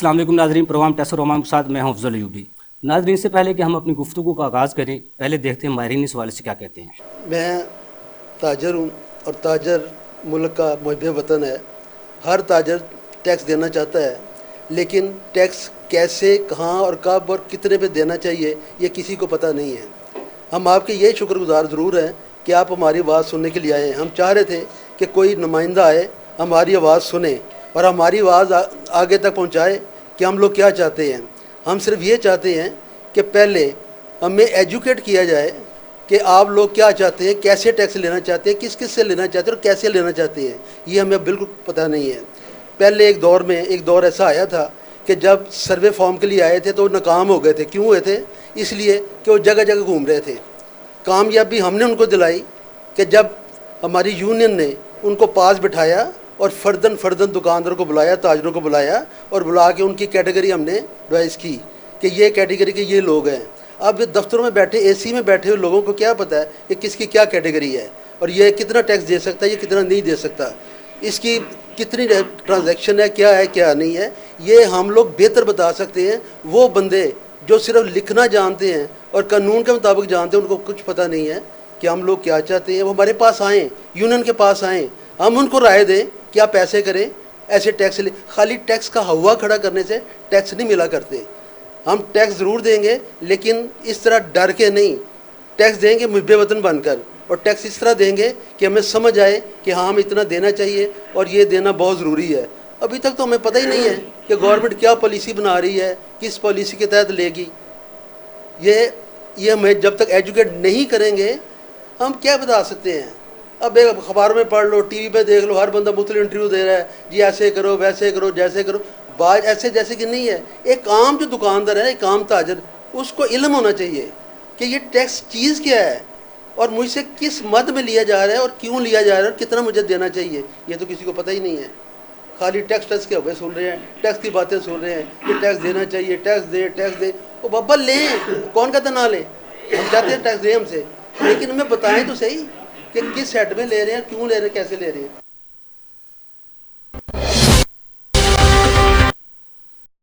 अस्सलाम वालेकुम नाज़रीन, प्रोग्राम टैक्स रोमान के साथ मैं हूं अफजल अयूबी। नाज़रीन, से पहले कि हम अपनी गुफ्तगू का आगाज़ करें, पहले देखते हैं माहिरीन इस हवाले से क्या कहते हैं। मैं ताजर हूँ और ताजर मुल्क का मुहब्ब वतन है। हर ताजर टैक्स देना चाहता है, लेकिन टैक्स कैसे, कहाँ और कब और कितने पे देना चाहिए ये किसी को पता नहीं है। हम आपके ये शुक्रगुजार ज़रूर हैं कि आप हमारी आवाज़ सुनने के लिए आए हैं। हम चाह रहे थे कि कोई नुमाइंदा आए, हमारी आवाज़ सुने और हमारी आवाज़ आगे तक पहुँचाए कि हम लोग क्या चाहते हैं। हम सिर्फ ये चाहते हैं कि पहले हमें एजुकेट किया जाए कि आप लोग क्या चाहते हैं, कैसे टैक्स लेना चाहते हैं, किस किस से लेना चाहते हैं और कैसे लेना चाहते हैं, ये हमें बिल्कुल पता नहीं है। पहले एक दौर ऐसा आया था कि जब सर्वे फॉर्म के लिए आए थे तो नाकाम हो गए थे। क्यों हुए थे? इसलिए कि वो जगह जगह घूम रहे थे। कामयाबी हमने उनको दिलाई कि जब हमारी यूनियन ने उनको पास बिठाया और फर्दन दुकानदारों को बुलाया, ताजरों को बुलाया और बुला के उनकी कैटेगरी हमने डिवाइस की कि ये कैटेगरी के ये लोग हैं। अब दफ्तरों में बैठे, एसी में बैठे हुए लोगों को क्या पता है कि किसकी क्या कैटेगरी है और ये कितना टैक्स दे सकता है, ये कितना नहीं दे सकता, इसकी कितनी ट्रांजैक्शन है, क्या नहीं है। ये हम लोग बेहतर बता सकते हैं। वो बंदे जो सिर्फ लिखना जानते हैं और कानून के मुताबिक जानते हैं, उनको कुछ पता नहीं है कि हम लोग क्या चाहते हैं। वो हमारे पास आएँ, यूनियन के पास आएँ, हम उनको राय दें कि आप ऐसे करें, ऐसे टैक्स ले। खाली टैक्स का हवा खड़ा करने से टैक्स नहीं मिला करते। हम टैक्स ज़रूर देंगे, लेकिन इस तरह डर के नहीं। टैक्स देंगे मुहब्बे वतन बनकर, और टैक्स इस तरह देंगे कि हमें समझ आए कि हाँ, हमें इतना देना चाहिए और ये देना बहुत ज़रूरी है। अभी तक तो हमें पता ही नहीं है कि गवर्नमेंट क्या पॉलिसी बना रही है, किस पॉलिसी के तहत लेगी। ये हमें जब तक एजुकेट नहीं करेंगे हम क्या बता सकते हैं। अब एक अखबार में पढ़ लो, टीवी पे देख लो, हर बंदा मुख्तलिफ इंटरव्यू दे रहा है, जी ऐसे करो, वैसे करो, जैसे करो। बात ऐसे जैसे कि नहीं है। एक आम जो दुकानदार है, एक आम ताजर, उसको इल्म होना चाहिए कि ये टैक्स चीज़ क्या है और मुझसे किस मद में लिया जा रहा है और क्यों लिया जा रहा है और कितना मुझे देना चाहिए। ये तो किसी को पता ही नहीं है। खाली टैक्स के हवे सुन रहे हैं, टैक्स की बातें सुन रहे हैं कि टैक्स देना चाहिए, टैक्स दे। वो बाबा लें, कौन कहता ना ले। हम चाहते हैं टैक्स दें हमसे, लेकिन हमें बताएं तो सही कि किस सेट में ले रहे हैं, क्यों ले रहे हैं, कैसे ले रहे हैं।